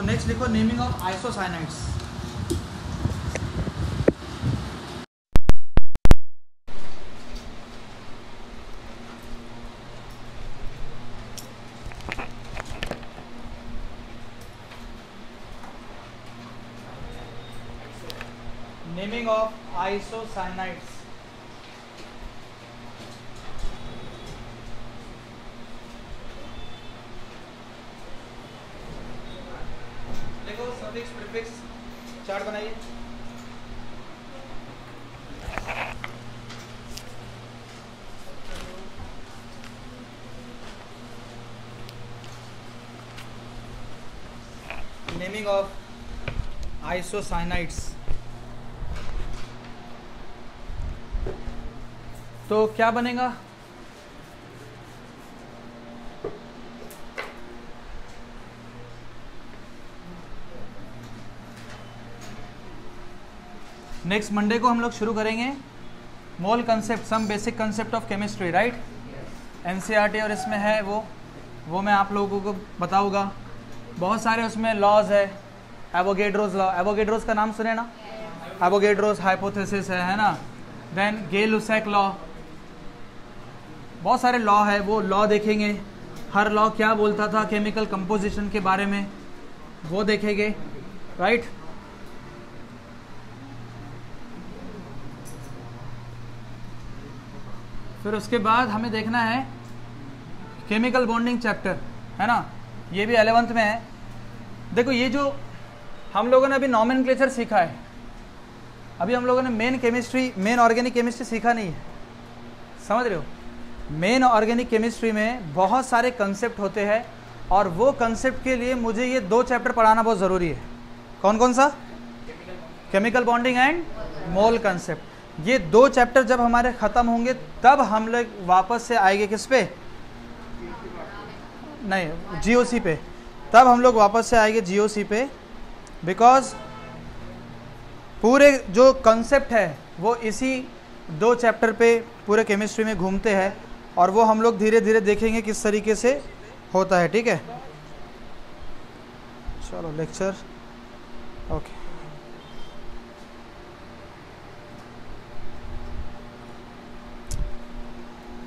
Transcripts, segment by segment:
Next लिखो naming of isocyanides. Naming of isocyanides. देखो suffix prefix chart बनाइए। Naming of isocyanides. तो क्या बनेगा? नेक्स्ट मंडे को हम लोग शुरू करेंगे mole concept, some basic concept of chemistry, right. NCERT और इसमें है वो मैं आप लोगों को बताऊंगा। बहुत सारे उसमें लॉज है। एवोगेड्रोस लॉ, एवोगेड्रोस का नाम सुने ना, एवोगेड्रोस हाइपोथेसिस है ना। देन गे-लुसैक लॉ, बहुत सारे लॉ है, वो लॉ देखेंगे। हर लॉ क्या बोलता था केमिकल कंपोजिशन के बारे में, वो देखेंगे, राइट। फिर उसके बाद हमें देखना है केमिकल बॉन्डिंग चैप्टर, है ना। ये भी 11th में है। देखो ये जो हम लोगों ने अभी नॉमेनक्लेचर सीखा है, अभी हम लोगों ने मेन ऑर्गेनिक केमिस्ट्री सीखा नहीं है, समझ रहे हो। मेन ऑर्गेनिक केमिस्ट्री में बहुत सारे कंसेप्ट होते हैं और वो कंसेप्ट के लिए मुझे ये 2 चैप्टर पढ़ाना बहुत ज़रूरी है। कौन कौन सा? Chemical bonding and mole concept. ये 2 चैप्टर जब हमारे ख़त्म होंगे तब हम लोग वापस से आएंगे किस पे? नहीं, जीओसी पे। तब हम लोग वापस से आएंगे जीओसी पे, बिकॉज पूरे जो कंसेप्ट है वो इसी 2 चैप्टर पे पूरे केमिस्ट्री में घूमते हैं और वो हम लोग धीरे धीरे देखेंगे किस तरीके से होता है, ठीक है। चलो लेक्चर, ओके।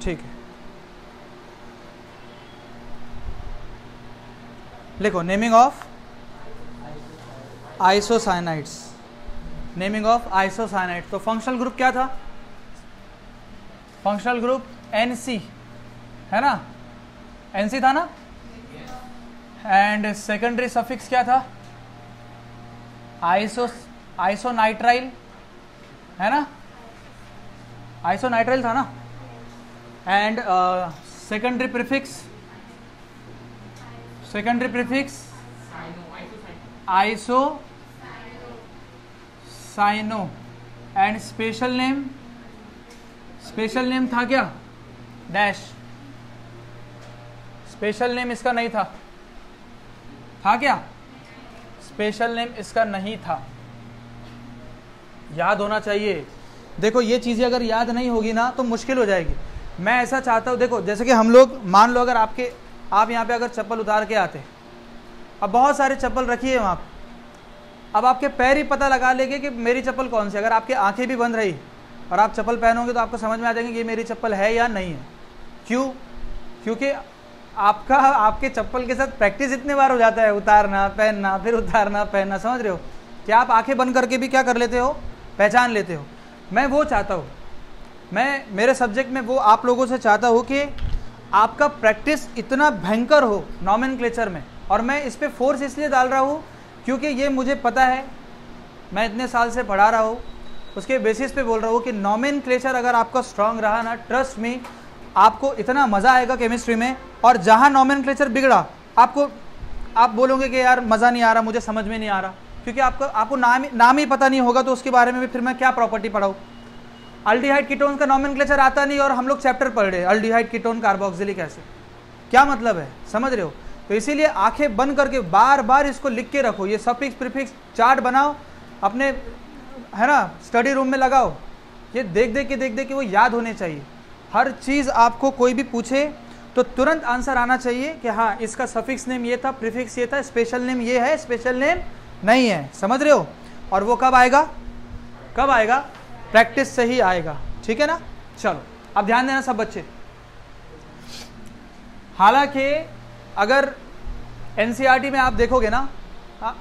ठीक है, लिखो naming of isocyanides. Naming of isocyanide. तो फंक्शनल ग्रुप क्या था? फंक्शनल ग्रुप NC है ना, NC था ना। एंड सेकेंडरी सफिक्स क्या था? आइसोनाइट्राइल है ना, आइसोनाइट्राइल था ना। And secondary prefix isocyano. And special name था क्या? डैश। स्पेशल नेम इसका नहीं था क्या? स्पेशल नेम इसका नहीं था, याद होना चाहिए। देखो ये चीज़ें अगर याद नहीं होगी ना तो मुश्किल हो जाएगी। मैं ऐसा चाहता हूँ, देखो जैसे कि हम लोग मान लो अगर आप यहाँ पे अगर चप्पल उतार के आते, अब बहुत सारे चप्पल रखी है वहाँ पे, अब आपके पैर ही पता लगा लेंगे कि मेरी चप्पल कौन सी। अगर आपकी आंखें भी बंद रही और आप चप्पल पहनोगे तो आपको समझ में आ जाएंगे कि ये मेरी चप्पल है या नहीं है। क्यों? क्योंकि आपके चप्पल के साथ प्रैक्टिस इतने बार हो जाता है, उतारना पहनना, फिर उतारना पहनना, समझ रहे हो कि आप आंखें बंद करके भी क्या कर लेते हो, पहचान लेते हो। मैं वो चाहता हूँ, मैं मेरे सब्जेक्ट में वो आप लोगों से चाहता हूँ कि आपका प्रैक्टिस इतना भयंकर हो नॉमेनक्लेचर में। और मैं इस पर फोर्स इसलिए डाल रहा हूँ क्योंकि ये मुझे पता है, मैं इतने साल से पढ़ा रहा हूँ, उसके बेसिस पे बोल रहा हूँ कि नॉमेनक्लेचर अगर आपका स्ट्रांग रहा ना, ट्रस्ट मी, आपको इतना मज़ा आएगा केमिस्ट्री में। और जहाँ नॉमेनक्लेचर बिगड़ा, आप बोलोगे कि यार मज़ा नहीं आ रहा, मुझे समझ में नहीं आ रहा, क्योंकि आपको नाम ही पता नहीं होगा, तो उसके बारे में भी फिर मैं क्या प्रॉपर्टी पढ़ाऊँ। अल्डिहाइड कीटोन का नॉमेनक्लेचर आता नहीं और हम लोग चैप्टर पढ़ रहे हैं अल्डिहाइड कीटोन कार्बोक्सिलिक एसिड, क्या मतलब है, समझ रहे हो। तो इसीलिए आंखें बंद करके बार बार इसको लिख के रखो, ये सफिक्स प्रीफिक्स चार्ट बनाओ अपने, है ना, स्टडी रूम में लगाओ। ये देख देख के वो याद होने चाहिए। हर चीज़ आपको कोई भी पूछे तो तुरंत आंसर आना चाहिए कि हाँ इसका सफिक्स नेम ये था, प्रीफिक्स ये था, स्पेशल नेम ये है, स्पेशल नेम नहीं है। समझ रहे हो? और वो कब आएगा? कब आएगा? प्रैक्टिस से ही आएगा। ठीक है ना? चलो अब ध्यान देना सब बच्चे। हालांकि अगर एनसीईआरटी में आप देखोगे ना,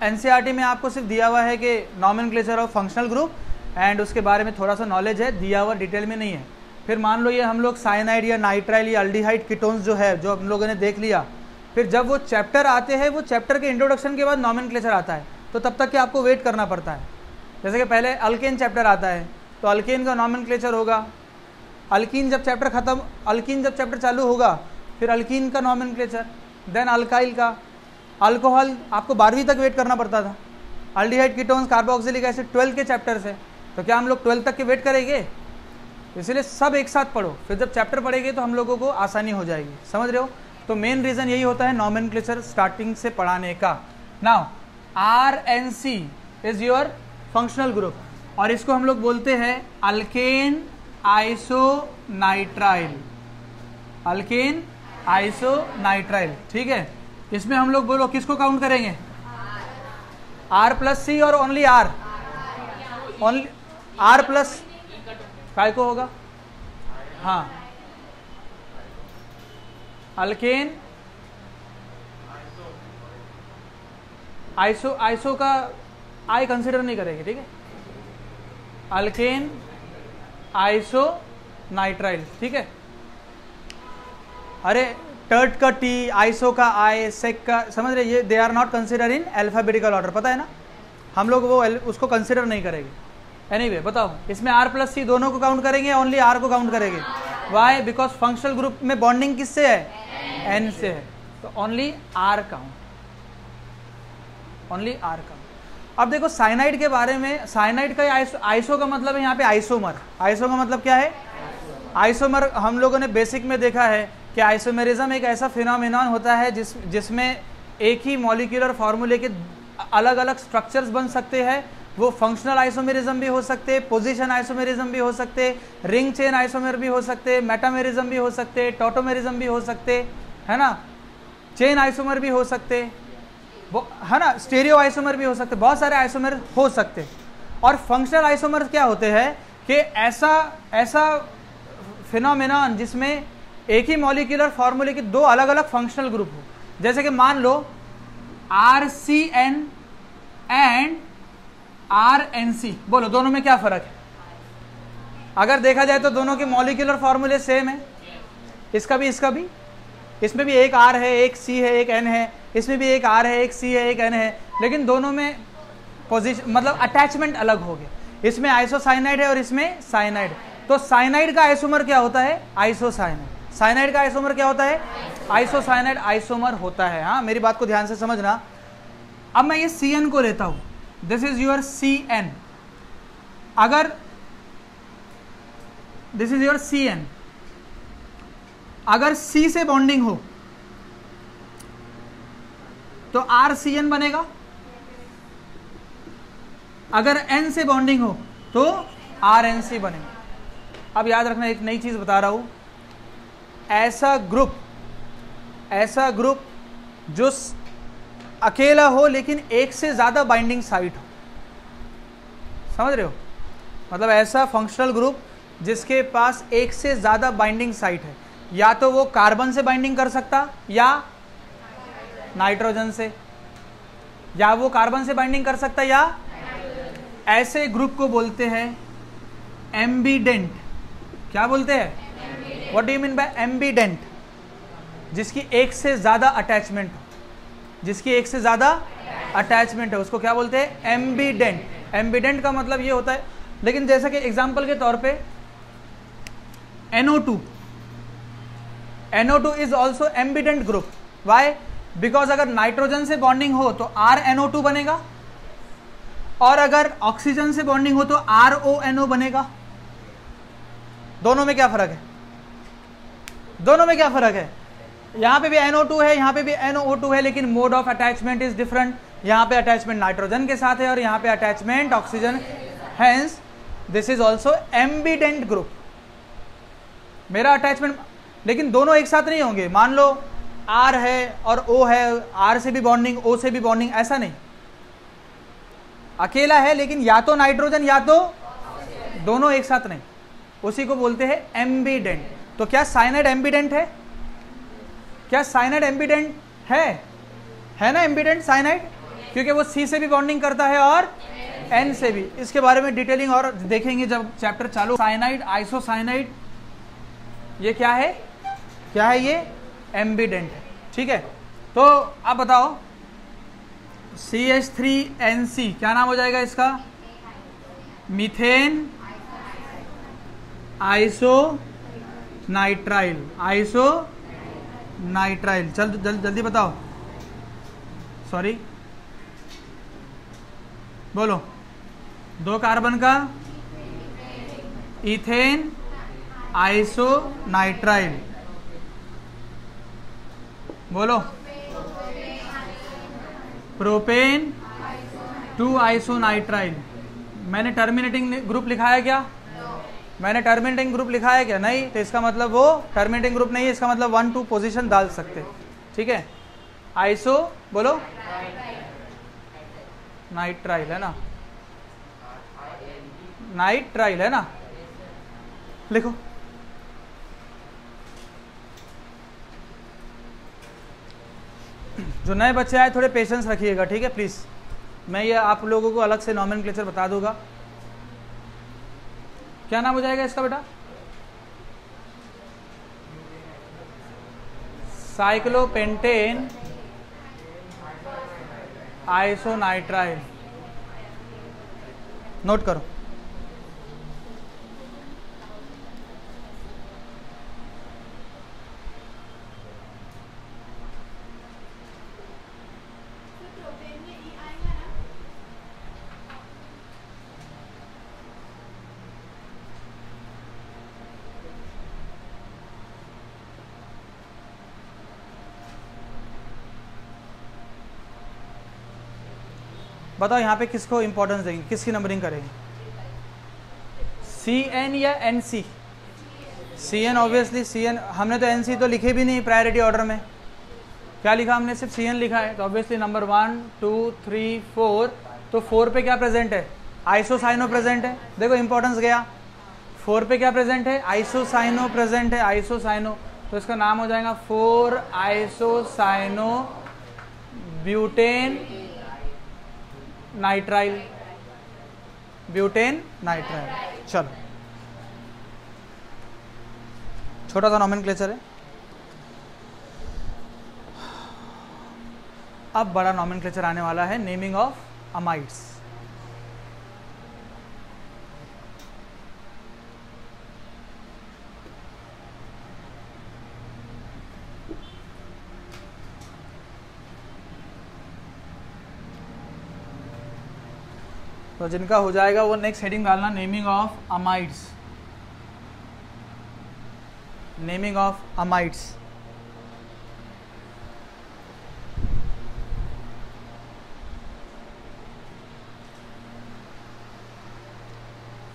एनसीईआरटी में आपको सिर्फ दिया हुआ है कि nomenclature of functional group and उसके बारे में थोड़ा सा नॉलेज है, दिया हुआ डिटेल में नहीं है। फिर मान लो ये हम लोग साइनाइड या नाइट्राइल या अल्डिहाइड कीटोन्स जो है, जो हम लोगों ने देख लिया, फिर जब वो चैप्टर आते हैं, वो चैप्टर के इंट्रोडक्शन के बाद नॉमेनक्लेचर आता है, तो तब तक कि आपको वेट करना पड़ता है। जैसे कि पहले अल्केन चैप्टर आता है तो अल्केन का नॉमेनक्लेचर होगा, अल्कीन जब चैप्टर खत्म, अल्कीन जब चैप्टर चालू होगा फिर अल्कीन का नॉमेनक्लेचर, देन अल्काइल का, अल्कोहल आपको 12वीं तक वेट करना पड़ता था, अल्डिहाइड कीटोन्स, कार्बोक्सिलिक एसिड 12 के चैप्टर्स है, तो क्या हम लोग 12 तक के वेट करेंगे? इसलिए सब एक साथ पढ़ो, फिर जब चैप्टर पढ़ेंगे तो हम लोगों को आसानी हो जाएगी। समझ रहे हो? तो मेन रीज़न यही होता है नॉमेनक्लेचर स्टार्टिंग से पढ़ाने का। Now RNC is your functional group, और इसको हम लोग बोलते हैं अल्केन आइसोनाइट्राइल, अल्केन आइसोनाइट्राइल। ठीक है, इसमें हम लोग बोलो किसको काउंट करेंगे? R+C और ओनली R, ओनली R+ काय को होगा? हाँ, अल्केन आइसो का आई कंसिडर नहीं करेंगे। ठीक है, अल्केन आइसोनाइट्राइल। ठीक है, अरे टर्ट का टी, आइसो का आई, सेक का, समझ रहे? ये they are not consider in alphabetical order, पता है ना? हम लोग वो उसको कंसिडर नहीं करेंगे। एनीवे बताओ, इसमें R+C दोनों को काउंट करेंगे या ओनली R को काउंट करेंगे? वाई? बिकॉज फंक्शनल ग्रुप में बॉन्डिंग किससे है? N से है, तो only R count, only R count. अब देखो साइनाइड के बारे में, साइनाइड का आइसो का मतलब है यहाँ पे आइसोमर। आइसो का मतलब क्या है? आइसोमर हम लोगों ने बेसिक में देखा है कि आइसोमेरिज्म एक ऐसा फिनोमेनन होता है जिसमें एक ही मॉलिक्यूलर फार्मूले के अलग अलग स्ट्रक्चर्स बन सकते हैं। वो फंक्शनल आइसोमेरिज्म भी हो सकते, पोजीशन आइसोमेरिज्म भी हो सकते, रिंग चेन आइसोमेर भी हो सकते, मेटामेरिज्म भी हो सकते, टॉटोमेरिज्म भी हो सकते, है ना, चेन आइसोमर भी हो सकते, वो है ना, स्टेरियो आइसोमर भी हो सकते, बहुत सारे आइसोमर हो सकते। और फंक्शनल आइसोमर क्या होते हैं कि ऐसा फिनोमेनन जिसमें एक ही मॉलिक्यूलर फार्मूले के दो अलग अलग फंक्शनल ग्रुप हो। जैसे कि मान लो RCN एंड RNC, बोलो दोनों में क्या फर्क है? अगर देखा जाए तो दोनों के मॉलिक्यूलर फार्मूले सेम है, इसका भी इसका भी। इसमें भी एक R है, एक C है, एक N है, इसमें भी एक R है, एक C है, एक N है, लेकिन दोनों में पोजीशन मतलब अटैचमेंट अलग हो गए। इसमें आइसोसाइनाइड है और इसमें साइनाइड। तो साइनाइड का आइसोमर क्या होता है? आइसोसाइनाइड। साइनाइड का आइसोमर क्या होता है? आइसोसाइनाइड आइसोमर होता है। हाँ, मेरी बात को ध्यान से समझना। अब मैं ये CN को लेता हूं, दिस इज योर CN। अगर दिस इज योर CN, अगर C से बॉन्डिंग हो तो RCN बनेगा, अगर N से बॉन्डिंग हो तो RNC बनेगा। अब याद रखना, एक नई चीज बता रहा हूं, ऐसा ग्रुप जो अकेला हो लेकिन एक से ज्यादा बाइंडिंग साइट हो, समझ रहे हो? मतलब ऐसा फंक्शनल ग्रुप जिसके पास एक से ज्यादा बाइंडिंग साइट है, या तो वो कार्बन से बाइंडिंग कर सकता या नाइट्रोजन से, या वो कार्बन से बाइंडिंग कर सकता या ऐसे ग्रुप को बोलते हैं एम्बीडेंट। क्या बोलते हैं? What do you mean by ambident? जिसकी एक से ज्यादा अटैचमेंट हो, जिसकी एक से ज्यादा अटैचमेंट है उसको क्या बोलते हैं? एम्बीडेंट। एम्बीडेंट का मतलब ये होता है, लेकिन जैसा कि एग्जांपल के तौर पे NO2 is also ambident group. Why? Because अगर नाइट्रोजन से बॉन्डिंग हो तो RNO2 बनेगा, और अगर ऑक्सीजन से बॉन्डिंग हो तो RONO बनेगा। दोनों में क्या फर्क है? दोनों में क्या फर्क है? यहां पे भी NO2 है, यहां पे भी NO2 है, लेकिन mode of attachment is different. यहां पे अटैचमेंट नाइट्रोजन के साथ है और यहां पे attachment oxygen. Hence this is also ambident group. मेरा अटैचमेंट लेकिन दोनों एक साथ नहीं होंगे। मान लो R है और O है, R से भी बॉन्डिंग, O से भी बॉन्डिंग, ऐसा नहीं, अकेला है लेकिन या तो नाइट्रोजन या तो दोनों एक साथ नहीं, उसी को बोलते हैं एम्बिडेंट। तो क्या साइनाइड एम्बिडेंट है? क्या साइनाइड एम्बिडेंट है ना एम्बिडेंट साइनाइड, क्योंकि वो C से भी बॉन्डिंग करता है और N से भी। इसके बारे में डिटेलिंग और देखेंगे जब चैप्टर चालू। साइनाइड, आइसोसाइनाइड, ये क्या है? क्या है ये? एम्बिडेंट है। ठीक है, तो आप बताओ CH3NC क्या नाम हो जाएगा इसका? मीथेन आइसोनाइट्राइल, आइसोनाइट्राइल। जल्दी बताओ, सॉरी बोलो। 2 कार्बन का इथेन आइसोनाइट्राइल, बोलो। प्रोपेन 2 आइसोनाइट्राइल। मैंने टर्मिनेटिंग ग्रुप लिखा है क्या? मैंने टर्मिनेटिंग ग्रुप लिखा है क्या? नहीं, तो इसका मतलब वो टर्मिनेटिंग ग्रुप नहीं है, इसका मतलब 1-2 पोजीशन डाल सकते। ठीक है, आइसो बोलो नाइट्राइल है ना, नाइट्राइल है ना, लिखो। जो नए बच्चे आए थोड़े पेशेंस रखिएगा, ठीक है प्लीज। मैं ये आप लोगों को अलग से नॉमेनक्लेचर बता दूंगा। क्या नाम हो जाएगा इसका बेटा? साइक्लोपेंटेन आइसोनाइट्राइल। नोट करो। बताओ यहाँ पे किसको इंपॉर्टेंस देंगे, किसकी नंबरिंग करेंगे? CN या NC? CN obviously, CN। हमने तो NC तो लिखे भी नहीं प्रायोरिटी ऑर्डर में। क्या लिखा हमने? सिर्फ CN लिखा है। तो ऑब्वियसली नंबर 1 2 3 4, तो 4 पे क्या प्रेजेंट है? आइसोसाइनो प्रेजेंट है। देखो इंपॉर्टेंस गया। 4 पे क्या प्रेजेंट है? आइसोसाइनो प्रेजेंट है, आइसोसाइनो। तो इसका नाम हो जाएगा 4 isocyano butane nitrile, butane nitrile. चलो, छोटा सा नॉमेनक्लेचर है। अब बड़ा नॉमेनक्लेचर आने वाला है, नेमिंग ऑफ अमाइड्स। तो जिनका हो जाएगा वो नेक्स्ट हेडिंग डालना, naming of amides, naming of amides.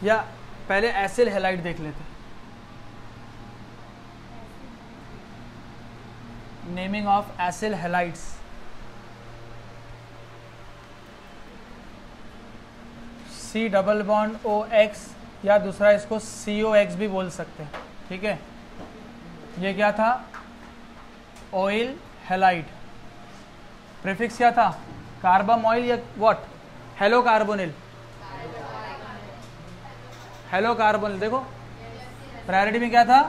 या पहले एसिल हैलाइड देख लेते। Naming of acyl halides. C double bond OX, या दूसरा इसको COX भी बोल सकते हैं। ठीक है, ये क्या था? Oil halide. प्रीफिक्स क्या था? कार्बम ऑयल या what? Hello carbonyl, hello carbonyl. देखो प्रायोरिटी में क्या था?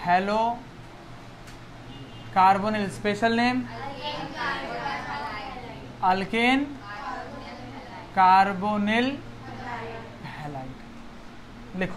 Hello carbonyl. Special name alkane carbonyl halide. लिखो।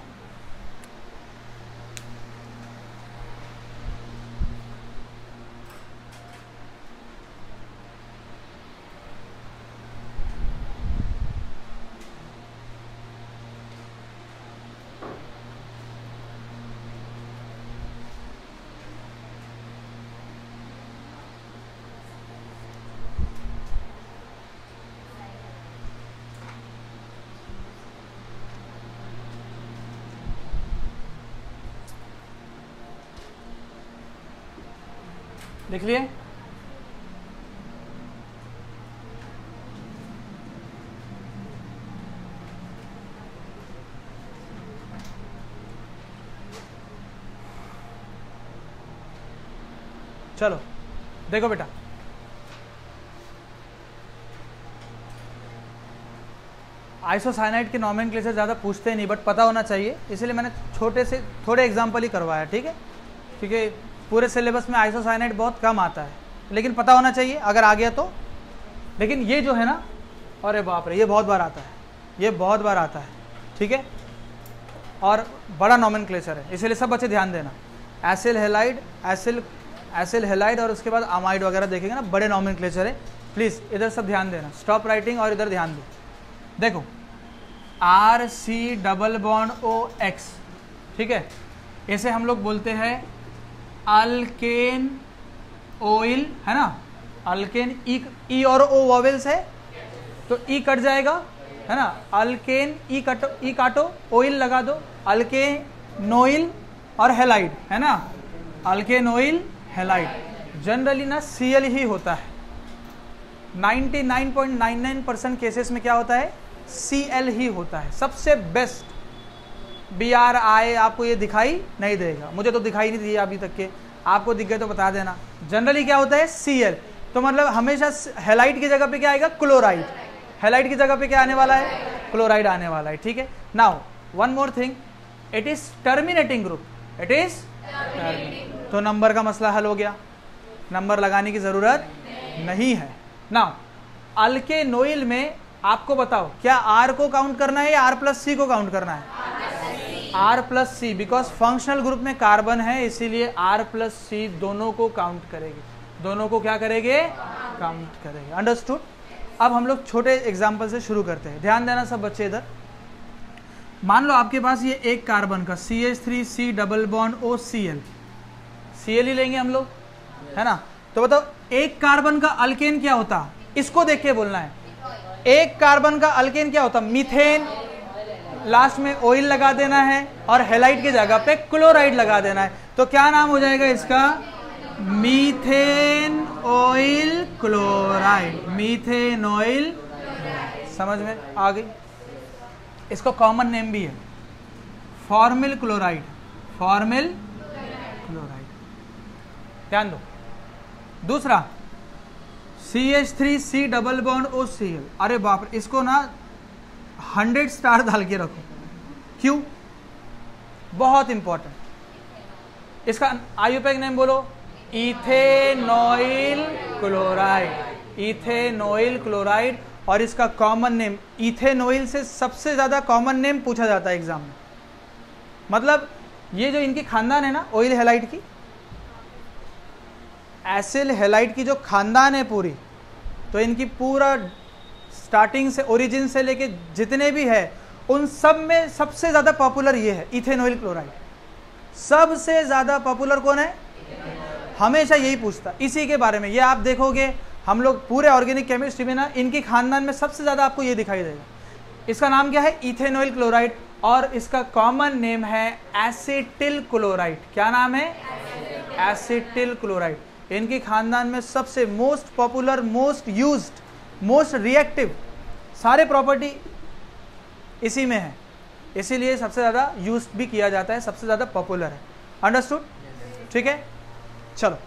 लिख लिए? चलो देखो बेटा, आइसोसाइनाइड के नॉमेनक्लेचर ज़्यादा पूछते नहीं, बट पता होना चाहिए, इसलिए मैंने छोटे से थोड़े एग्जाम्पल ही करवाया, ठीक है, क्योंकि पूरे सिलेबस में आइसोसाइनाइड बहुत कम आता है, लेकिन पता होना चाहिए अगर आ गया तो। लेकिन ये जो है ना, अरे बाप रे, ये बहुत बार आता है, ये बहुत बार आता है, ठीक है, और बड़ा नॉमेनक्लेचर है, इसलिए सब बच्चे ध्यान देना। एसिल हेलाइड, एसिल हेलाइड और उसके बाद अमाइड वगैरह देखेंगे ना, बड़े नॉमेनक्लेचर है, प्लीज़ इधर सब ध्यान देना, स्टॉप राइटिंग और इधर ध्यान दो। देखो RC डबल बॉन्ड OX, ठीक है, इसे हम लोग बोलते हैं अल्केन ऑयल, है ना, अल्केन, ई और ओ वॉवेल्स है तो ई कट जाएगा, है ना, अल्केन, ई काटो, ऑयल लगा दो, अल्केनोइल और हेलाइड, है ना, अल्केनोइल हेलाइड। जनरली ना Cl ही होता है, 99.99% केसेस में क्या होता है, Cl ही होता है, सबसे बेस्ट। BRI आपको ये दिखाई नहीं देगा, मुझे तो दिखाई नहीं दिया अभी तक के, आपको दिख गए तो बता देना। जनरली क्या होता है, Cl, तो मतलब हमेशा हेलाइड की जगह पे क्या आएगा, क्लोराइड, हेलाइड की जगह पे क्या आने वाला है, क्लोराइड आने वाला है, ठीक है। Now one more thing, it is terminating group, it is, तो नंबर का मसला हल हो गया, नंबर लगाने की जरूरत नहीं है। नाउ अल्केनोइल में आपको बताओ, क्या R को काउंट करना है या R+C को काउंट करना है, R+C, बिकॉज फंक्शनल ग्रुप में कार्बन है, इसीलिए R+C दोनों को काउंट करेगी, दोनों को क्या करेंगे, काउंट करेंगे, अंडरस्टूड। अब हम लोग छोटे एग्जाम्पल से शुरू करते हैं, ध्यान देना सब बच्चे इधर। मान लो आपके पास ये एक कार्बन का CH3C double bond OCl, Cl ही लेंगे हम लोग, है ना, तो बताओ एक कार्बन का अल्केन क्या होता, इसको देख के बोलना है, एक कार्बन का अल्केन क्या होता, मीथेन, लास्ट में ऑयल लगा देना है और हेलाइड की जगह पे क्लोराइड लगा देना है, तो क्या नाम हो जाएगा इसका, methane oil chloride, methane oil, समझ में आ गई। इसको कॉमन नेम भी है फॉर्मिल क्लोराइड, फॉर्मिल क्लोराइड, ध्यान दो। दूसरा CH3C डबल बॉन्ड OCl, अरे बाप रे, इसको ना 100 स्टार डाल के रखो, क्यों, बहुत इंपॉर्टेंट। इसका आयुपैक नेम बोलो, इथेनॉइल क्लोराइड, इथेनॉइल क्लोराइड, और इसका कॉमन नेम, इथेनॉइल से सबसे ज्यादा कॉमन नेम पूछा जाता है एग्जाम में, मतलब ये जो इनकी खानदान है ना, ऑयल हेलाइड की, एसिल हेलाइड की जो खानदान है पूरी, तो इनकी पूरा स्टार्टिंग से, ओरिजिन से लेके जितने भी है, उन सब में सबसे ज्यादा पॉपुलर ये है, इथेनॉइल क्लोराइड। सबसे ज्यादा पॉपुलर कौन है, हमेशा यही पूछता इसी के बारे में। ये आप देखोगे हम लोग पूरे ऑर्गेनिक केमिस्ट्री में ना, इनकी खानदान में सबसे ज्यादा आपको ये दिखाई देगा। इसका नाम क्या है, इथेनॉइल क्लोराइड, और इसका कॉमन नेम है एसिटिल क्लोराइड। क्या नाम है, एसिटिल क्लोराइड। इनकी खानदान में सबसे most popular, most used, most reactive, सारे प्रॉपर्टी इसी में है, इसीलिए सबसे ज़्यादा यूज भी किया जाता है, सबसे ज़्यादा पॉपुलर है। अंडरस्टूड, ठीक है। चलो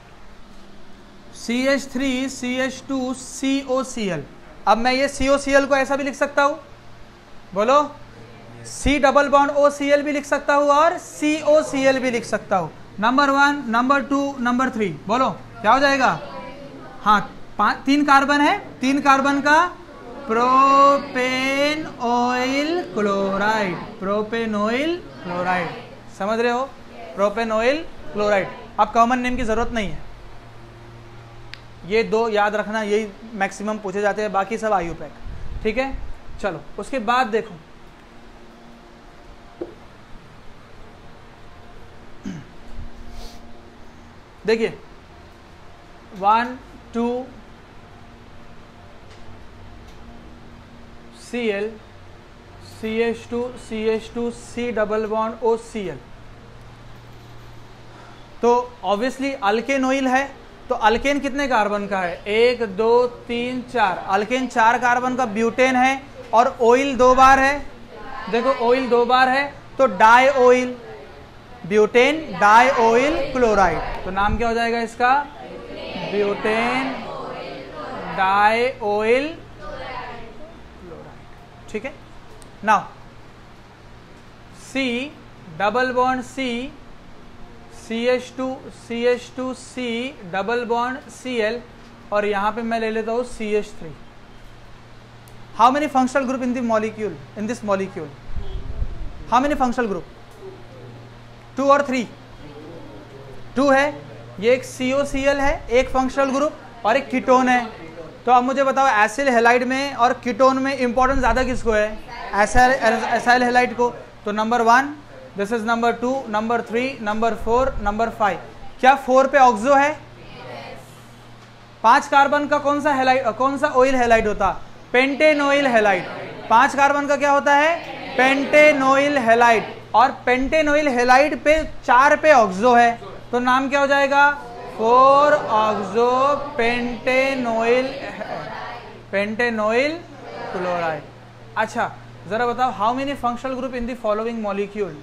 CH3 CH2 COCl, अब मैं ये COCl को ऐसा भी लिख सकता हूँ, बोलो, C डबल बॉन्ड OCl भी लिख सकता हूँ और COCl भी लिख सकता हूँ। नंबर 1, नंबर 2, नंबर 3, बोलो क्या हो जाएगा। हाँ, 3 कार्बन है, 3 कार्बन का propane oil chloride, propane oil chloride, समझ रहे हो, प्रोपेन ऑयल क्लोराइड। अब कॉमन नेम की जरूरत नहीं है, ये 2 याद रखना, यही मैक्सिमम पूछे जाते हैं, बाकी सब आयुपैक, ठीक है। चलो उसके बाद देखो, देखिए 1, 2 Cl, CH2, CH2, C double bond OCl, तो ऑब्वियसली अल्केनोइल है, तो अल्केन कितने कार्बन का है? 1 2 3 4। अल्केन 4 कार्बन का ब्यूटेन है और ऑयल 2 बार है। देखो ऑयल 2 बार है तो dioyl, butane dioyl chloride, तो नाम क्या हो जाएगा इसका? Butane dioyl chloride. ठीक है। Now C double bond C CH2C double bond Cl और यहां पे मैं ले लेता हूं CH3। How many functional group in the molecule, in this molecule? How many functional group? 2 और 3? 2 है। ये एक COCl है, एक फंक्शनल ग्रुप, और एक कीटोन है। तो अब मुझे बताओ एसिल हैलाइड में और कीटोन में इंपॉर्टेंस ज्यादा किसको है? एसाइल हैलाइड को। तो number 1, this is number 2, number 3, number 4, number 5। क्या 4 पे ऑक्सो है? 5 कार्बन का कौन सा हैलाइड, कौन सा ऑयल हैलाइड होता? पेंटेनोइल हैलाइड। 5 कार्बन का क्या होता है? पेंटेनोइल हैलाइड। और पेंटेनोइल हैलाइड पे 4 पे ऑक्सो है, तो नाम क्या हो जाएगा? 4 ऑक्सो पेंटेनोइल क्लोराइड। अच्छा जरा बताओ, how many functional group in the following molecule?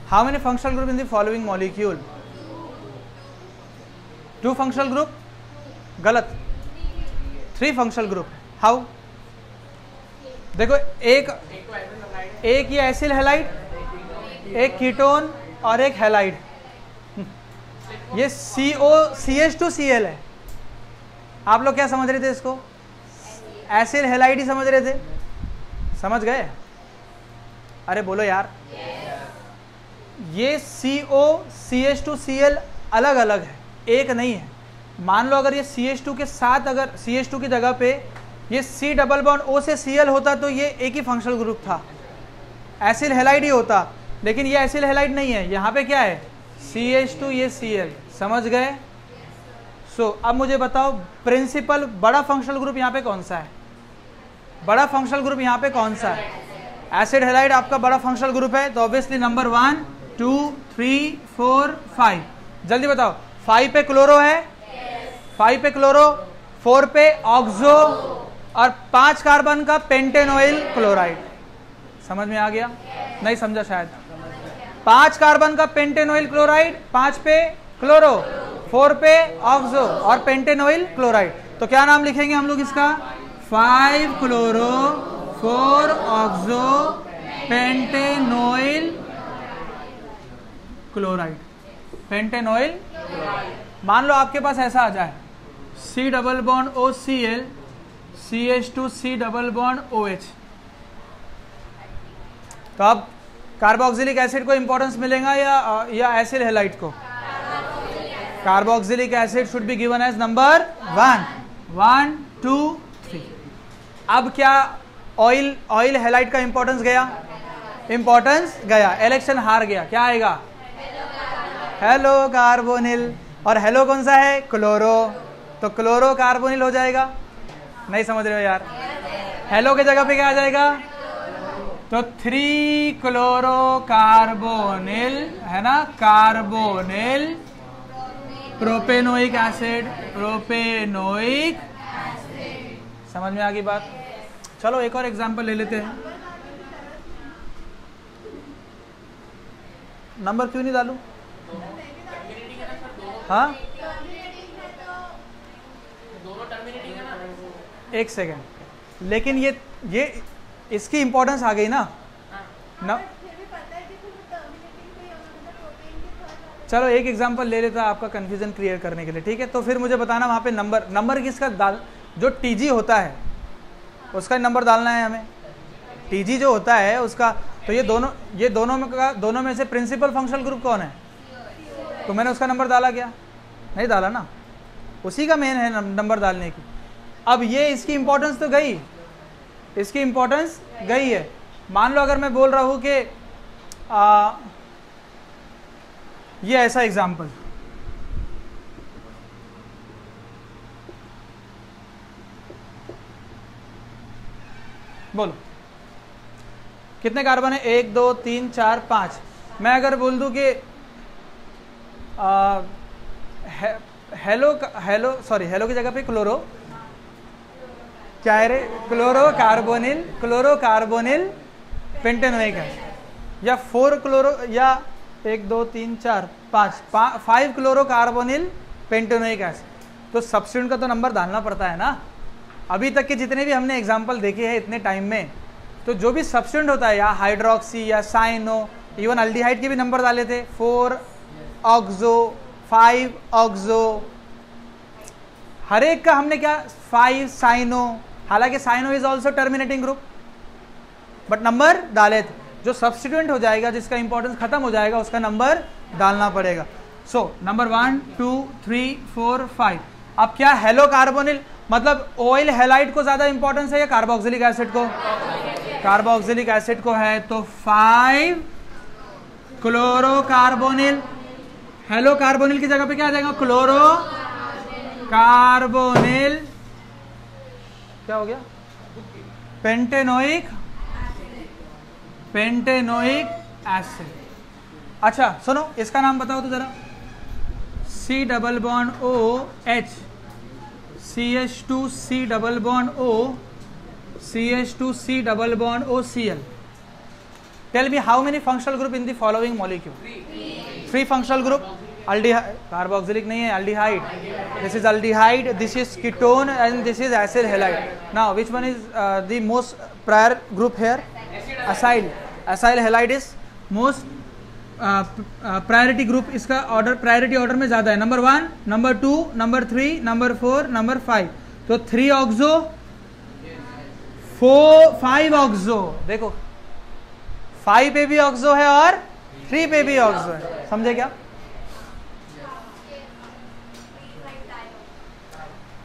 How many functional group in the following molecule? 2 functional group? गलत। 3 functional group। How? देखो एक ये एसिल हैलाइड, एक कीटोन और एक हैलाइड। ये CH2Cl है। आप लोग क्या समझ रहे थे इसको? एसिल हैलाइड ही समझ रहे थे? समझ गए? अरे बोलो यार। ये CH2Cl अलग अलग है, एक नहीं है। मान लो अगर ये CH2 के साथ, अगर CH2 की जगह पे ये C डबल बॉन्ड O से Cl होता तो ये एक ही फंक्शनल ग्रुप था, एसिल हैलाइड ही होता। लेकिन ये एसिल हैलाइड नहीं है, यहाँ पे क्या है? CH2, ये Cl। समझ गए? अब मुझे बताओ प्रिंसिपल बड़ा फंक्शनल ग्रुप यहाँ पे कौन सा है? बड़ा फंक्शनल ग्रुप यहाँ पे कौन सा है? एसिड हैलाइड आपका बड़ा फंक्शनल ग्रुप है, तो ऑब्वियसली नंबर 1 2 3 4 5। जल्दी बताओ। 5 पे क्लोरो है, 5 पे क्लोरो, 4 पे ऑक्सो और 5 कार्बन का पेंटेनोइल क्लोराइड। समझ में आ गया? नहीं समझा शायद। 5 कार्बन का पेंटेनोइल क्लोराइड, 5 पे क्लोरो, 4 पे ऑक्सो और पेंटेनोइल क्लोराइड। तो क्या नाम लिखेंगे हम लोग इसका? 5 chloro 4 oxo pentanoyl chloride. Pentanoyl. मान लो आपके पास ऐसा आ जाए C double bond OCl CH2C double bond OH, तो अब कार्बोक्सिलिक एसिड को इंपॉर्टेंस मिलेगा या एसिल हैलाइड को? Carboxylic acid should be given as number 1 1 2 3। अब क्या ऑयल हैलाइड का इंपॉर्टेंस गया? इंपॉर्टेंस गया, इलेक्शन हार गया। क्या आएगा? Hello carbonyl. और हेलो कौन सा है? क्लोरो। तो क्लोरो कार्बोनिल हो जाएगा। नहीं समझ रहे हो यार? हेलो के जगह पे क्या आ जाएगा? तो 3 क्लोरो कार्बोनिल है ना, कार्बोनिल प्रोपेनोइक एसिड, प्रोपेनोइक। समझ में आ गई बात? चलो एक और एग्जांपल ले लेते हैं। नंबर क्यों नहीं डालूं? हाँ एक सेकेंड, लेकिन ये इसकी इंपॉर्टेंस आ गई ना। चलो एक एग्जांपल ले लेता आपका कंफ्यूजन क्लियर करने के लिए, ठीक है? तो फिर मुझे बताना वहां पे नंबर किसका डाल, जो TG होता है उसका नंबर डालना है हमें। TG जो होता है उसका, तो ये दोनों में से प्रिंसिपल फंक्शनल ग्रुप कौन है? तो मैंने उसका नंबर डाला क्या? नहीं डाला ना, उसी का मेन है नंबर डालने की। अब ये इसकी इंपॉर्टेंस तो गई, इसकी इंपॉर्टेंस गई है। मान लो अगर मैं बोल रहा हूं कि ये ऐसा एग्जाम्पल, बोलो कितने कार्बन है? 1 2 3 4 5। मैं अगर बोल दूं कि हेलो की जगह पे क्लोरो, क्या है रे? क्लोरोकार्बोनिल पेंटेनोइक एसिड, या 4 क्लोरो, या 1 2 3 4 5 क्लोरोकार्बोनिल पेंटेनोइक एसिड। तो सब्स्टिट्यूएंट का तो नंबर डालना पड़ता है ना। अभी तक के जितने भी हमने एग्जाम्पल देखे हैं इतने टाइम में, तो जो भी सब्स्टिट्यूएंट होता है, या हाइड्रोक्सी या साइनो, इवन अल्डिहाइड के भी नंबर डाले थे, 4 ऑक्सो 5 ऑक्सो, हर एक का हमने क्या 5 साइनो, हालांकि cyano is also terminating group, but number डाले थे। जो सब्स्टिट्यूएंट हो जाएगा, जिसका इंपॉर्टेंस खत्म हो जाएगा, उसका नंबर डालना पड़ेगा। So number 1 2 3 4 5। अब क्या हेलो कार्बोनिल, मतलब ऑयल हैलाइड को ज्यादा इंपॉर्टेंस है या कार्बोक्सिलिक एसिड को? कार्बोक्सिलिक एसिड को है, तो 5 क्लोरोकार्बोनिल, हेलो कार्बोनिल की जगह पे क्या आ जाएगा? क्लोरो कार्बोनिल, क्या हो गया? Pentanoic acid. अच्छा सुनो, इसका नाम बताओ तो जरा। C double bond O H, CH2C double bond O, CH2C double bond O Cl। Tell me how many functional group in the following molecule? 3 functional group. Aldehyde, carboxylic नहीं है, aldehyde. This is aldehyde, this is ketone, and this is acyl halide. Now which one is the most prior group here? Acyl. Acyl halide is most priority group. इसका order priority order में ज्यादा है, number 1, number 2, number 3, number 4, number 5। तो 3 oxo 5 oxo, देखो 5 पे भी oxo है और 3 पे भी ऑक्सो है, समझे क्या?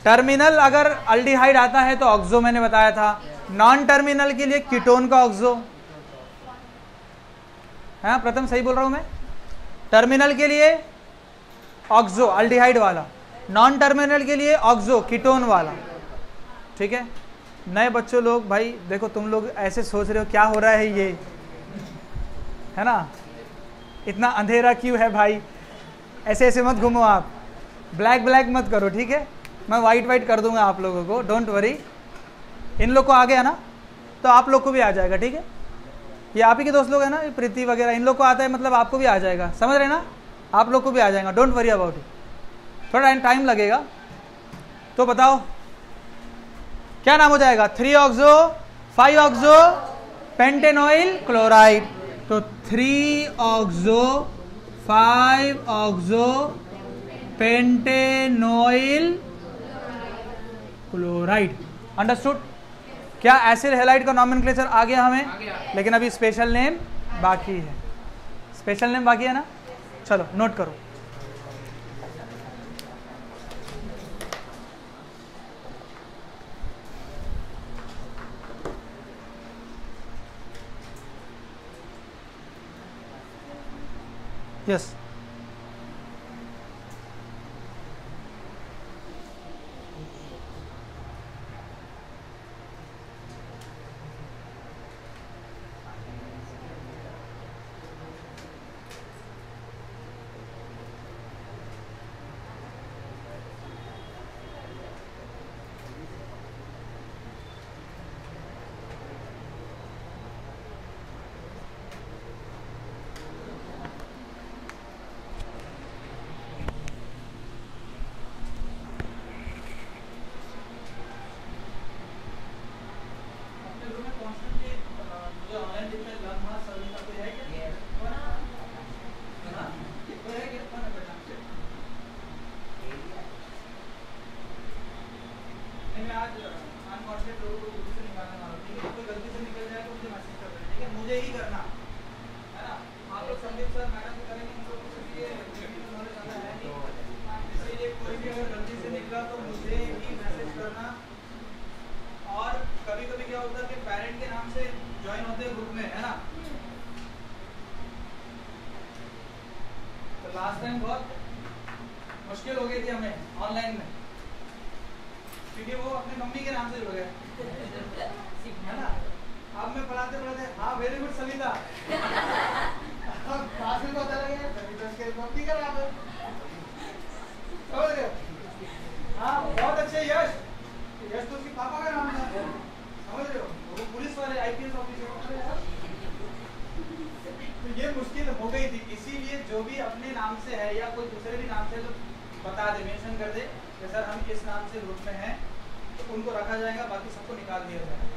टर्मिनल अगर अल्डिहाइड आता है तो ऑक्सो मैंने बताया था, नॉन टर्मिनल के लिए कीटोन का ऑक्सो। हाँ प्रथम सही बोल रहा हूं मैं? टर्मिनल के लिए ऑक्सो अल्डिहाइड वाला, नॉन टर्मिनल के लिए ऑक्सो कीटोन वाला, ठीक है? नए बच्चों लोग, भाई देखो तुम लोग ऐसे सोच रहे हो क्या हो रहा है ये, है ना? इतना अंधेरा क्यों है भाई? ऐसे ऐसे मत घूमो आप, ब्लैक मत करो, ठीक है? मैं वाइट कर दूंगा आप लोगों को, डोंट वरी। इन लोग को आ गया ना तो आप लोग को भी आ जाएगा, ठीक है? ये आप ही के दोस्त लोग हैं ना, प्रीति वगैरह, इन लोग को आता है, मतलब आपको भी आ जाएगा, समझ रहे ना? आप लोग को भी आ जाएगा, डोंट वरी अबाउट इट। थोड़ा टाइम लगेगा। तो बताओ क्या नाम हो जाएगा? 3 ऑक्सो 5 ऑक्सो पेंटेनोइल क्लोराइड। तो 3 oxo 5 oxo pentanoyl chloride. Understood? क्या एसिड हैलाइड का नॉमेनक्लेचर आ गया हमें? लेकिन अभी स्पेशल नेम बाकी है। स्पेशल नेम बाकी है ना? चलो नोट करो। यस लास्ट टाइम बहुत मुश्किल हो गई थी हमें ऑनलाइन में, क्योंकि वो अपनी मम्मी के नाम से जुड़ गए, है ना? Very good Savita. क्लास में पता लगे सविता के कॉपी कर रहा है। समझ रहे हो? हाँ बहुत अच्छे यश। यश तो उसके पापा का नाम था। समझ रहे हो? वो पुलिस वाले आईपीएस ऑफिसर। तो ये मुश्किल हो गई थी, इसीलिए जो भी अपने नाम से है या कोई दूसरे भी नाम से तो बता दे, मेंशन कर दे कि सर हम इस नाम से ग्रुप में हैं, तो उनको रखा जाएगा, बाकी सबको निकाल दिया जाएगा।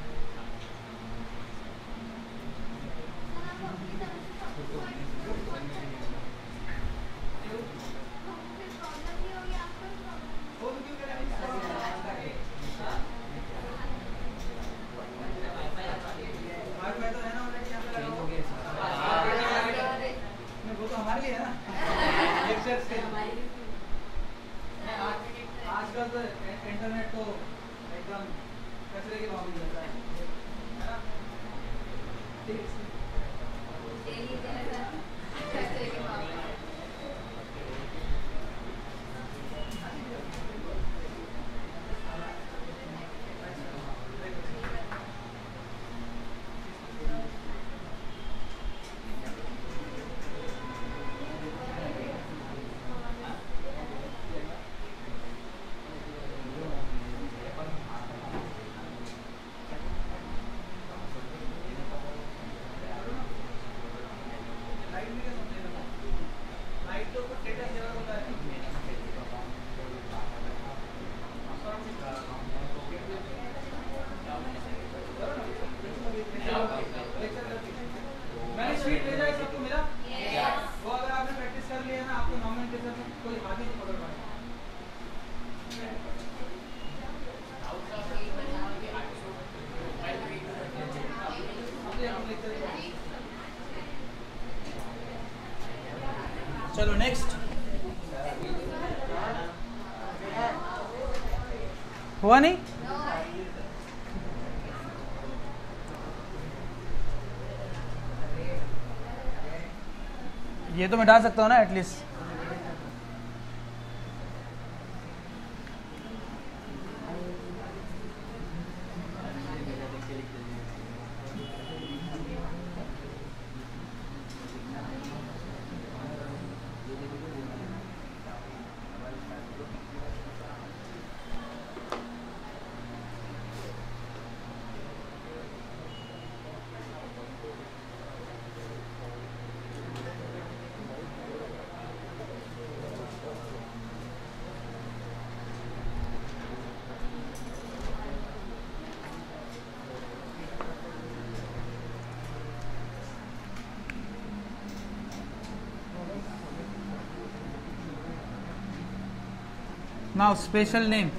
आजकल तो इंटरनेट तो एकदम कचरे की भाव में चलता है ना? मैंने शीट भेजा है सबको, मिला? वो अगर आपने प्रैक्टिस कर लिया ना, आपको नॉमिनेशन में कोई हाथ ही नहीं पकड़ पाएगा। चलो नेक्स्ट। हुआ नहीं? ये तो मैं डाल सकता हूँ ना एटलीस्ट। Now special name.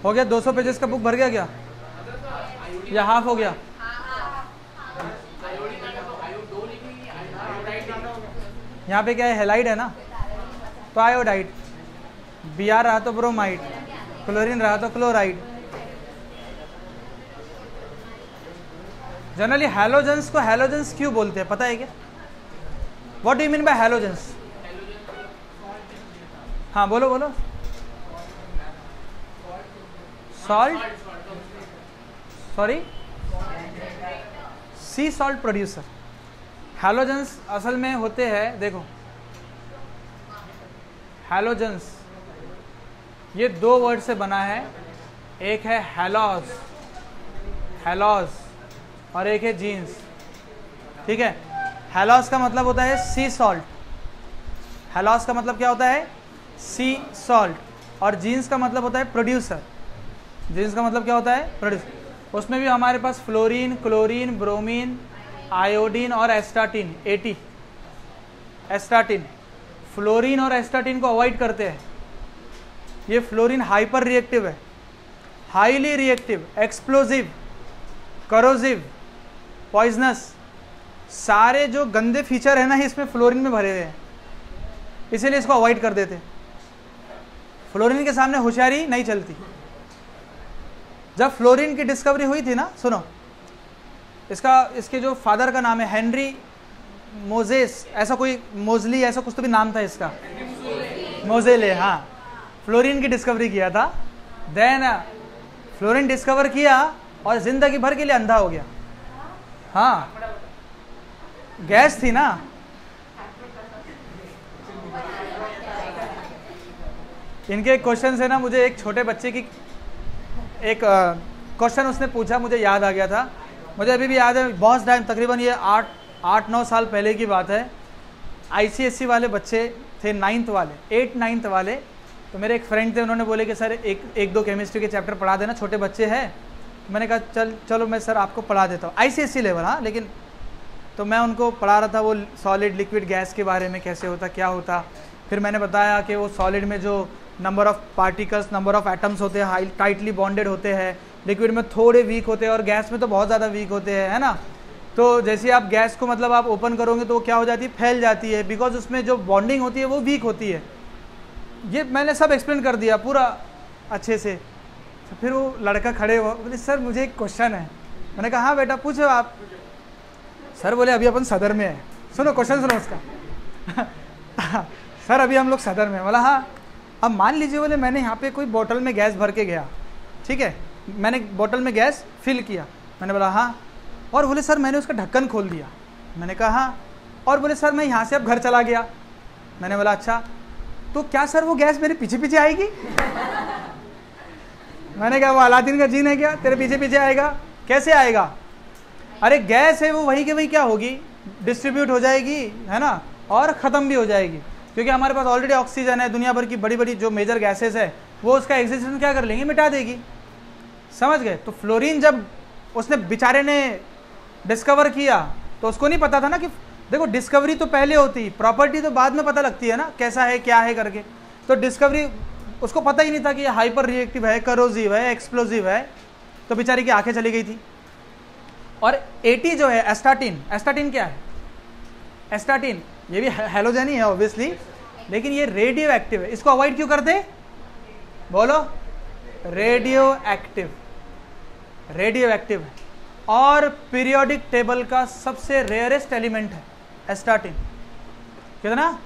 हो गया? 200 पेजेस का बुक भर गया क्या, या हाफ हो गया? यहाँ पे क्या है, हेलाइड है ना, तो आयोडाइड, Br रहा तो ब्रोमाइड, क्लोरीन रहा तो क्लोराइड। जनरली हैलोजेंस को हैलोजेंस क्यों बोलते हैं पता है क्या? What do you mean bye halogens? हाँ बोलो बोलो। सॉल्ट, सॉरी, सी सॉल्ट प्रोड्यूसर। हैलोजेंस असल में होते हैं, देखो हैलोजेंस ये दो वर्ड से बना है, एक है हैलोज, हैलोज, और एक है जीन्स। ठीक है, हैलोज का मतलब होता है सी सॉल्ट, हैलोज का मतलब क्या होता है, सी सॉल्ट, और जीन्स का मतलब होता है प्रोड्यूसर। जीन्स का मतलब क्या होता है, प्रोड्यूसर। उसमें भी हमारे पास फ्लोरीन, क्लोरीन, ब्रोमीन, आयोडीन और एस्टाटीन, 80 एस्टाटीन। फ्लोरीन और एस्टाटीन को अवॉइड करते हैं। ये फ्लोरीन हाइपर रिएक्टिव है, हाईली रिएक्टिव, एक्सप्लोजिव, करोजिव, पॉइजनस, सारे जो गंदे फीचर है ना इसमें फ्लोरीन में भरे हुए हैं, इसीलिए इसको अवॉइड कर देते। फ्लोरीन के सामने होशियारी नहीं चलती। जब फ्लोरीन की डिस्कवरी हुई थी ना, सुनो, इसके जो फादर का नाम है हेनरी मोजेस, ऐसा कोई मोजली, ऐसा कुछ तो भी नाम था इसका, मोजेले, हाँ। फ्लोरीन की डिस्कवरी किया था, देन फ्लोरीन डिस्कवर किया और जिंदगी भर के लिए अंधा हो गया। हाँ, गैस थी ना। इनके क्वेश्चन से ना मुझे एक छोटे बच्चे की एक क्वेश्चन उसने पूछा, मुझे याद आ गया था। मुझे अभी भी याद है, बहुत टाइम, तकरीबन ये 8-9 साल पहले की बात है। ICSE वाले बच्चे थे, 9th वाले, 8-9th वाले। तो मेरे एक फ्रेंड थे, उन्होंने बोले कि सर एक दो केमिस्ट्री के चैप्टर पढ़ा देना, छोटे बच्चे हैं। तो मैंने कहा चलो मैं सर आपको पढ़ा देता हूँ, ICSE लेवल। हाँ, लेकिन तो मैं उनको पढ़ा रहा था वो सॉलिड लिक्विड गैस के बारे में, कैसे होता क्या होता। फिर मैंने बताया कि वो सॉलिड में जो number of particles, number of atoms होते हैं, हाई टाइटली बॉन्डेड होते हैं, लिक्विड में थोड़े वीक होते हैं और गैस में तो बहुत ज़्यादा वीक होते हैं, है ना। तो जैसे आप गैस को मतलब आप ओपन करोगे तो वो क्या हो जाती है, फैल जाती है, बिकॉज उसमें जो बॉन्डिंग होती है वो वीक होती है। ये मैंने सब एक्सप्लेन कर दिया पूरा अच्छे से। तो फिर वो लड़का खड़े हुआ, बोले सर मुझे एक क्वेश्चन है। मैंने कहा हाँ बेटा पूछो आप। सर बोले अभी अपन सदर में है, सुनो क्वेश्चन सुनो उसका। सर अभी हम लोग सदर में। बोला हाँ। अब मान लीजिए, बोले मैंने यहाँ पे कोई बोतल में गैस भर के गया, ठीक है, मैंने बोतल में गैस फिल किया। मैंने बोला हाँ। और बोले सर मैंने उसका ढक्कन खोल दिया। मैंने कहा हाँ। और बोले सर मैं यहाँ से अब घर चला गया। मैंने बोला अच्छा, तो क्या सर वो गैस मेरे पीछे पीछे आएगी? मैंने कहा वो अलादीन का जीन है क्या, तेरे पीछे पीछे आएगा? कैसे आएगा? अरे गैस है वो, वहीं के वहीं क्या होगी, डिस्ट्रीब्यूट हो जाएगी, है ना, और ख़त्म भी हो जाएगी, क्योंकि हमारे पास ऑलरेडी ऑक्सीजन है। दुनिया भर की बड़ी बड़ी जो मेजर गैसेस है वो उसका एग्जिस्टेंस क्या कर लेंगी, मिटा देगी। समझ गए? तो फ्लोरीन जब उसने बेचारे ने डिस्कवर किया तो उसको नहीं पता था ना कि देखो डिस्कवरी तो पहले होती, प्रॉपर्टी तो बाद में पता लगती है ना, कैसा है क्या है करके। तो डिस्कवरी उसको पता ही नहीं था कि ये हाइपर रिएक्टिव है, करोजिव है, एक्सप्लोजिव है। तो बेचारी की आंखें चली गई थी। और 80 जो है एस्टाटिन, एस्टाटिन क्या है? एस्टाटिन ये भी हैलोजन ही है ऑब्वियसली, लेकिन ये रेडियो एक्टिव है। इसको अवॉइड क्यों करते? बोलो, रेडियो एक्टिव, रेडियो एक्टिव है और पीरियोडिक टेबल का सबसे रेयरेस्ट एलिमेंट है एस्टाटिन। कितना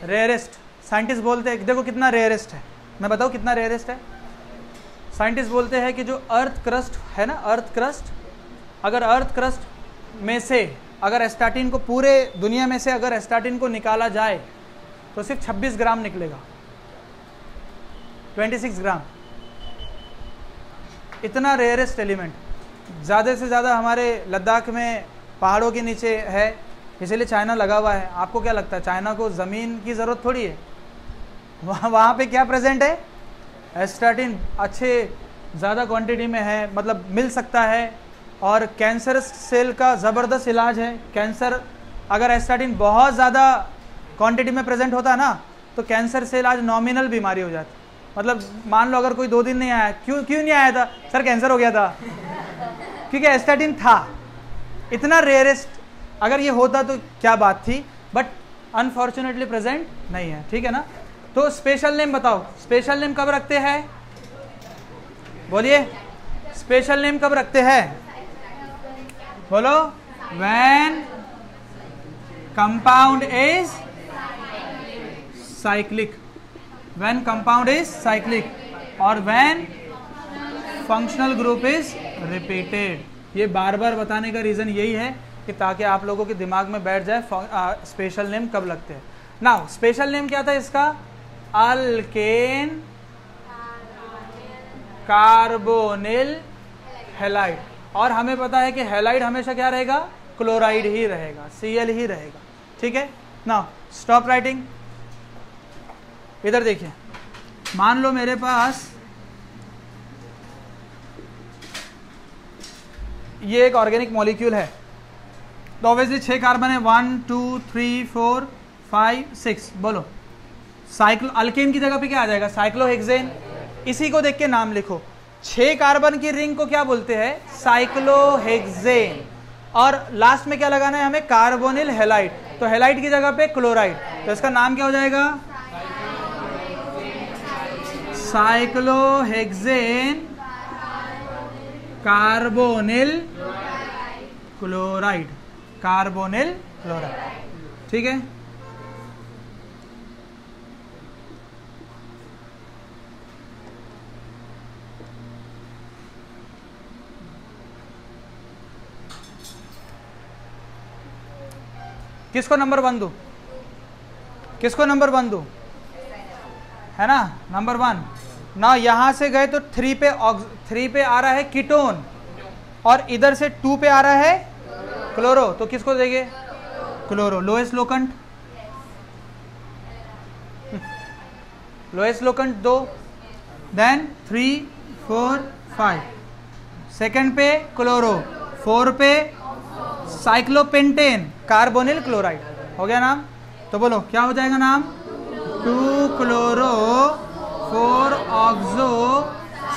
रेयरेस्ट? साइंटिस्ट बोलते हैं, देखो कितना रेयरेस्ट है, मैं बताऊं कितना रेयरेस्ट है। साइंटिस्ट बोलते हैं कि जो अर्थ क्रस्ट है ना, अर्थ क्रस्ट, अगर अर्थ क्रस्ट में से अगर एस्टाटिन को, पूरे दुनिया में से अगर एस्टाटिन को निकाला जाए तो सिर्फ 26 ग्राम निकलेगा, 26 ग्राम। इतना रेयरेस्ट एलिमेंट। ज़्यादा से ज़्यादा हमारे लद्दाख में पहाड़ों के नीचे है, इसीलिए चाइना लगा हुआ है। आपको क्या लगता है चाइना को ज़मीन की ज़रूरत थोड़ी है? वहाँ पे क्या प्रेजेंट है? एस्टाटिन अच्छे ज़्यादा क्वांटिटी में है, मतलब मिल सकता है। और कैंसर सेल का ज़बरदस्त इलाज है। कैंसर, अगर एस्टाटिन बहुत ज़्यादा क्वांटिटी में प्रेजेंट होता है ना तो कैंसर सेल आज नॉमिनल बीमारी हो जाती। मतलब मान लो अगर कोई 2 दिन नहीं आया, क्यों नहीं आया था? सर कैंसर हो गया था, क्योंकि एस्टाटिन था। इतना रेयरेस्ट, अगर ये होता तो क्या बात थी, बट अनफॉर्चुनेटली प्रेजेंट नहीं है, ठीक है ना। तो स्पेशल नेम बताओ, स्पेशल नेम कब रखते हैं? बोलिए, स्पेशल नेम कब रखते हैं? बोलो, when compound is cyclic, when compound is cyclic, और when functional group is repeated. ये बार बार बताने का रीज़न यही है कि ताकि आप लोगों के दिमाग में बैठ जाए स्पेशल नेम कब लगते हैं। नाउ स्पेशल नेम क्या था इसका? Alkane carbonyl halide. और हमें पता है कि हैलाइड हमेशा क्या रहेगा? क्लोराइड ही रहेगा, Cl ही रहेगा, ठीक है। Now stop writing. इधर देखिए, मान लो मेरे पास ये एक ऑर्गेनिक मॉलिक्यूल है, तो ऑब्वियसली 6 कार्बन है, 1 2 3 4 5 6। बोलो, साइक्लो अल्केन की जगह पे क्या आ जाएगा? साइक्लोहेक्सेन। इसी को देख के नाम लिखो। 6 कार्बन की रिंग को क्या बोलते हैं? साइक्लोहेक्सेन। और लास्ट में क्या लगाना है हमें? Carbonyl halide. तो हैलाइड की जगह पे क्लोराइड, तो इसका नाम क्या हो जाएगा? Cyclohexane carbonyl chloride, carbonyl chloride, ठीक है। किसको नंबर 1 दूं, किसको नंबर 1 दूं, है ना, नंबर 1 ना। यहां से गए तो 3 पे आ रहा है कीटोन और इधर से 2 पे आ रहा है क्लोरो, तो किसको देंगे, chloro. Lowest locant, lowest locant 2, then 3 4 5, second पे क्लोरो, 4 पे साइक्लोपेंटेन कार्बोनिल क्लोराइड, हो गया नाम। तो बोलो क्या हो जाएगा नाम, 2 chloro 4 oxo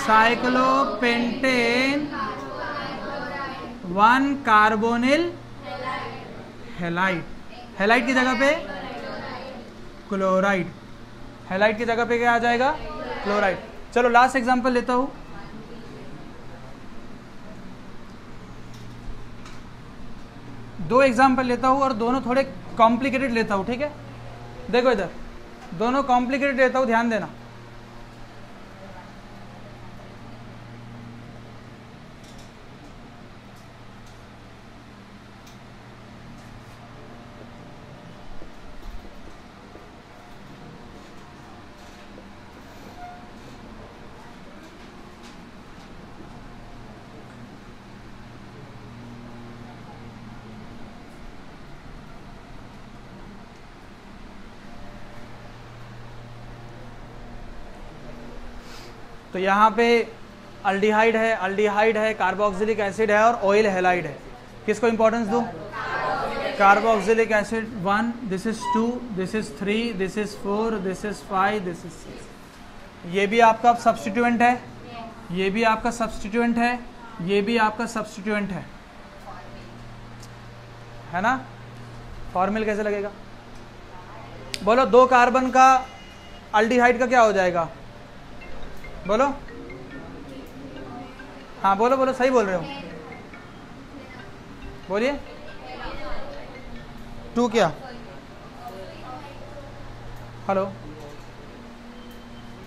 cyclopentane 1 carbonyl halide. Halide की जगह पे क्लोराइड, हैलाइड की जगह पे क्या आ जाएगा, क्लोराइड। चलो लास्ट एग्जांपल लेता हूं। दो एग्जांपल लेता हूं और दोनों थोड़े कॉम्प्लिकेटेड लेता हूं, ठीक है। देखो इधर दोनों कॉम्प्लिकेटेड लेता हूं, ध्यान देना। तो यहाँ पे अल्डिहाइड है, कार्बोक्सिलिक एसिड है और ऑयल हैलाइड है। किसको इंपॉर्टेंस दूं, carboxylic acid 1, this is 2, this is 3, this is 4, this is 5, this is 6। ये भी आपका सब्स्टिट्यूएंट है, ये भी आपका सब्स्टिट्यूएंट है, ये भी आपका सब्स्टिट्यूएंट है ना। फॉर्मूला कैसे लगेगा, बोलो। 2 कार्बन का अल्डिहाइड का क्या हो जाएगा, बोलो। हाँ बोलो बोलो, सही बोल रहे हो, बोलिए। 2 क्या, हेलो,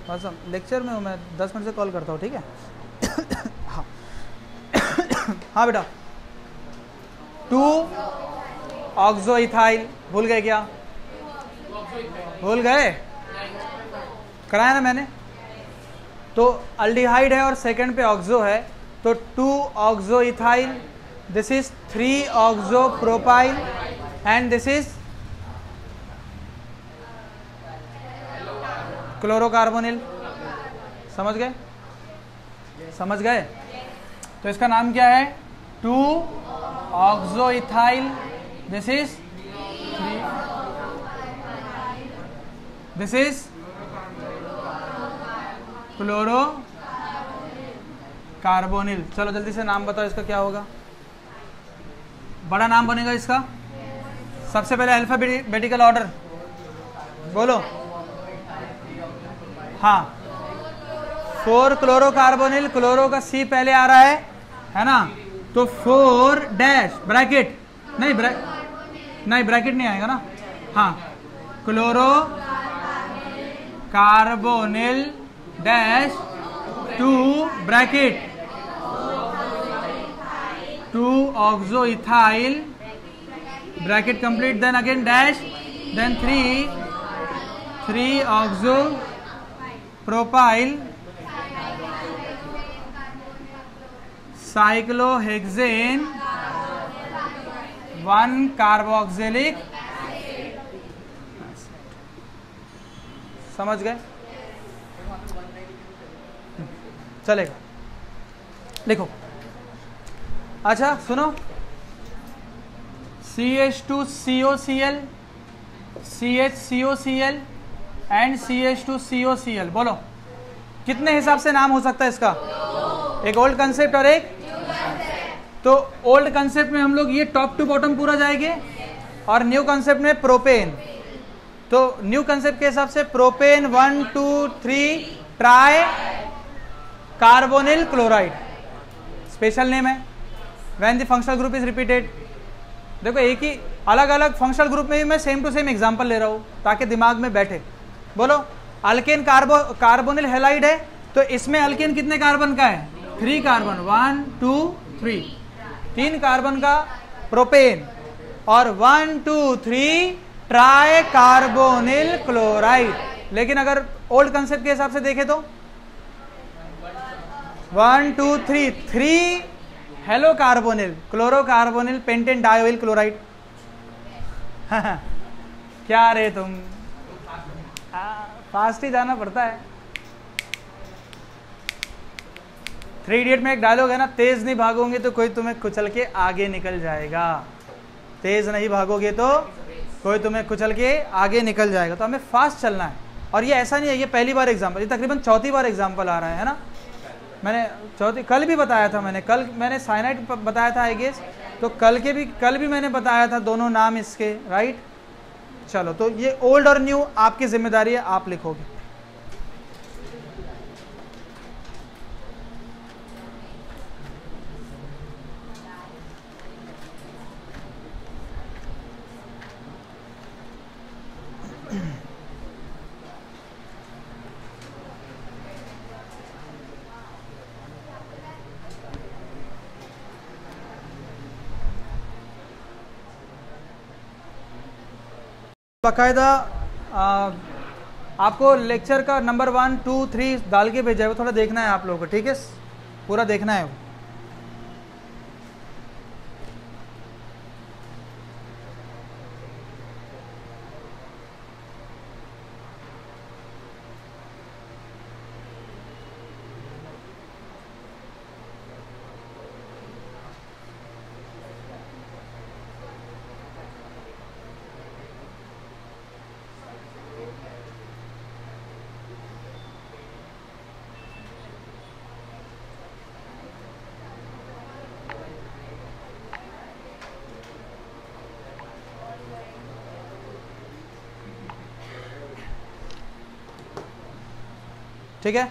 बस लेक्चर में हूँ मैं, 10 मिनट से कॉल करता हूँ, ठीक है। हाँ हाँ बेटा, 2 ऑक्सो इथाइल, भूल गए क्या, भूल गए, कराया ना मैंने। तो अल्डिहाइड है और सेकंड पे ऑक्सो है, तो 2 oxo ethyl, this is 3 oxo propyl and this is chlorocarbonyl. समझ गए, समझ गए। तो इसका नाम क्या है, 2 oxo ethyl, this is 3, this is chloro carbonyl. चलो जल्दी से नाम बताओ इसका क्या होगा, बड़ा नाम बनेगा इसका। सबसे पहले अल्फाबेटिकल ऑर्डर बोलो, हाँ। 4 क्लोरो कार्बोनिल, क्लोरो का C पहले आ रहा है ना, तो 4 डैश ब्रैकेट, नहीं ब्रैकेट नहीं आएगा ना, हाँ। Chloro carbonyl dash 2 bracket 2 oxo ethyl bracket complete, then again dash, then 3 oxo propyl cyclohexane 1 carboxylic. समझ गए, चलेगा, लिखो। अच्छा सुनो, CH2COCl, CHCOCl एंड CH2COCl, बोलो कितने हिसाब से नाम हो सकता है इसका, एक ओल्ड कंसेप्ट और एक। तो ओल्ड कंसेप्ट में हम लोग ये टॉप टू बॉटम पूरा जाएंगे और न्यू कंसेप्ट में प्रोपेन। तो न्यू कंसेप्ट के हिसाब से propane 1 2 3 tri carbonyl chloride, special name है when the functional group is repeated. देखो एक ही अलग अलग फंक्शनल ग्रुप में भी मैं सेम टू सेम एग्जांपल ले रहा हूं ताकि दिमाग में बैठे। बोलो अल्केन कार्बोनिल हैलाइड है, तो इसमें अल्केन कितने कार्बन का है, 3 कार्बन, 1 2 3, 3 कार्बन का प्रोपेन, और 1 2 3 ट्राई कार्बोनिल क्लोराइड। लेकिन अगर ओल्ड कंसेप्ट के हिसाब से देखें तो 1 2 3 3 हेलो कार्बोनिल, क्लोरोकार्बोनिल, पेंटेन डायोइल क्लोराइड। क्या रे तुम, फास्ट ही जाना पड़ता है। 3 इडियट में एक डायलॉग है ना, तेज नहीं भागोगे तो कोई तुम्हें कुचल के आगे निकल जाएगा, तेज नहीं भागोगे तो कोई तुम्हें कुचल के आगे निकल जाएगा। तो हमें फास्ट चलना है। और ये ऐसा नहीं है ये पहली बार एग्जाम्पल, ये तकरीबन चौथी बार एग्जाम्पल आ रहा है ना। मैंने कल भी बताया था, कल मैंने साइनाइड बताया था आई गेस, तो कल भी मैंने बताया था दोनों नाम इसके, राइट। चलो, तो ये ओल्ड और न्यू आपकी जिम्मेदारी है, आप लिखोगे। बाकायदा आपको लेक्चर का नंबर 1 2 3 डाल के भेजा है, वो थोड़ा देखना है आप लोगों को, ठीक है, पूरा देखना है वो। ठीक है।